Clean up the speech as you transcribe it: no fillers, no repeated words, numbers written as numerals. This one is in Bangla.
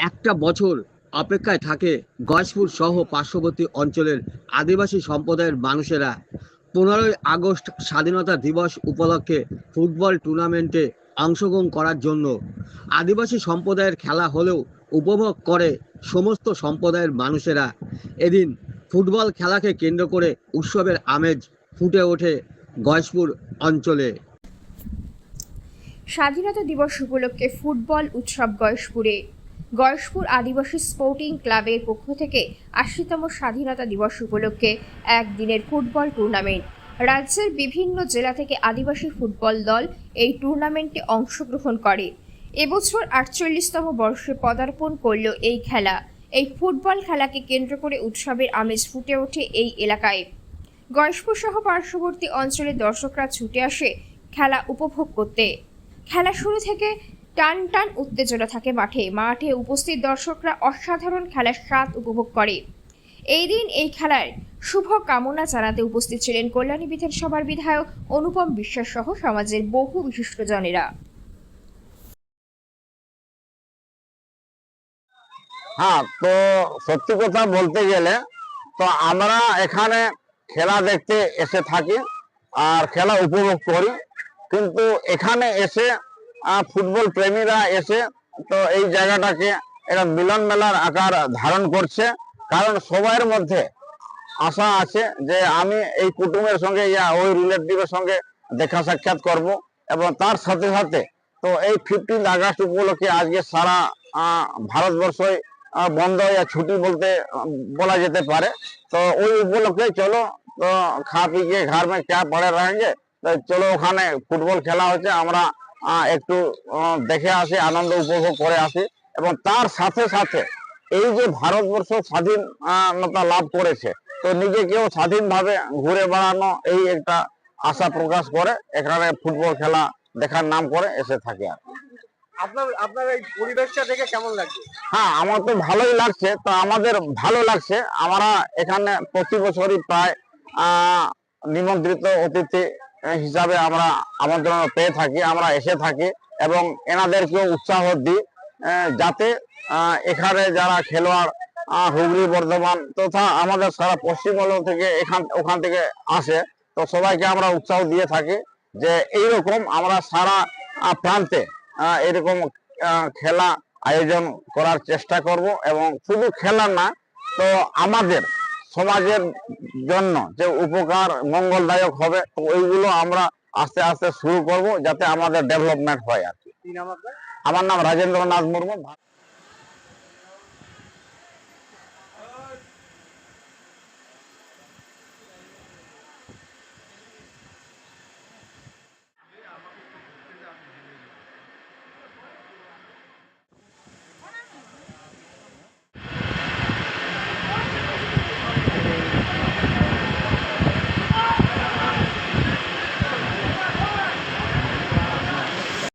একটা বছর অপেক্ষায় থাকে গয়েশপুর সহ পার্শ্ববর্তী অঞ্চলের আদিবাসী সম্প্রদায়ের মানুষেরা 15ই আগস্ট স্বাধীনতা দিবস উপলক্ষে ফুটবল টুর্নামেন্টে অংশগ্রহণ করার জন্য। আদিবাসী সম্প্রদায়ের খেলা হলেও উপভোগ করে সমস্ত সম্প্রদায়ের মানুষেরা। এদিন ফুটবল খেলাকে কেন্দ্র করে উৎসবের আমেজ ফুটে ওঠে গয়েশপুর অঞ্চলে। স্বাধীনতা দিবস উপলক্ষে ফুটবল উৎসব গয়েশপুরে। গয়েশপুর আদিবাসী স্পোর্টিং ক্লাবের পক্ষ থেকে 80তম স্বাধীনতা দিবস উপলক্ষে একদিনের ফুটবল টুর্নামেন্ট। রাজ্যের বিভিন্ন জেলা থেকে আদিবাসী ফুটবল দল এই টুর্নামেন্টে অংশগ্রহণ করে। এবছর 48তম বর্ষে পদার্পণ করল এই খেলা। এই ফুটবল খেলাকে কেন্দ্র করে উৎসবের আমেজ ফুটে ওঠে এই এলাকায়। গয়েশপুর সহ পার্শ্ববর্তী অঞ্চলের দর্শকরা ছুটে আসে খেলা উপভোগ করতে। খেলা শুরু থেকে টান টান উত্তেজনা থাকে মাঠে উপস্থিত দর্শকরা অসাধারণ খেলার স্বাদ উপভোগ করে। এই দিন এই খেলার শুভ কামনা জানাতে উপস্থিত ছিলেন কল্যাণী বিধানসভার বিধায়ক অনুপম বিশ্বাস সহ সমাজের বহু বিশিষ্টজনেরা। হ্যাঁ, তো সত্যি কথা বলতে গেলে তো আমরা এখানে খেলা দেখতে এসে থাকি আর খেলা উপভোগ করি, কিন্তু এখানে এসে ফুটবল প্রেমীরা এসে তো এই জায়গাটাকে একটা মিলন মেলার আকার ধারণ করছে। কারণ সবাইয়ের মধ্যে আশা আছে যে আমি এই কুটুমের সঙ্গে ওই রিলেটিভের সঙ্গে দেখা সাক্ষাৎ করব, এবং তার সাথে সাথে তো এই 15 আগস্ট উপলক্ষে আজকে সারা ভারতবর্ষই বন্ধ ছুটি বলতে বলা যেতে পারে। তো ওই উপলক্ষে চলো তো খা পি के घर में क्या पड़े रहेंगे, তো চলো ওখানে ফুটবল খেলা হচ্ছে, আমরা একটু দেখে আসি, আনন্দ উপভোগ করে আসি। এবং তার সাথে সাথে এই যে ভারতবর্ষ স্বাধীনতা লাভ করেছে, তো নিজেকেও স্বাধীনভাবে ঘুরে বেড়ানো এই একটা আশা প্রকাশ করে এখানে ফুটবল খেলা দেখার নাম করে এসে থাকে। আর আপনার এই পরিবেশটা দেখে কেমন লাগছে? হ্যাঁ, আমার তো ভালোই লাগছে। তো আমাদের ভালো লাগছে, আমরা এখানে প্রতি বছরই প্রায় নিমন্ত্রিত অতিথি হিসাবে আমরা আমন্ত্রণ পেয়ে থাকি, আমরা এসে থাকি এবং এনাদেরকেও উৎসাহ দিই যাতে এখানে যারা খেলোয়াড় হুগলি বর্ধমান তথা আমাদের সারা পশ্চিমবঙ্গ থেকে ওখান থেকে আসে, তো সবাইকে আমরা উৎসাহ দিয়ে থাকি যে এইরকম আমরা সারা প্রান্তে এরকম খেলা আয়োজন করার চেষ্টা করব। এবং শুধু খেলা না, তো আমাদের সমাজের জন্য যে উপকার মঙ্গলদায়ক হবে, তো ওইগুলো আমরা আস্তে আস্তে শুরু করব যাতে আমাদের ডেভেলপমেন্ট হয় আর কি। আমার নাম রাজেন্দ্রনাথ মুর্মু।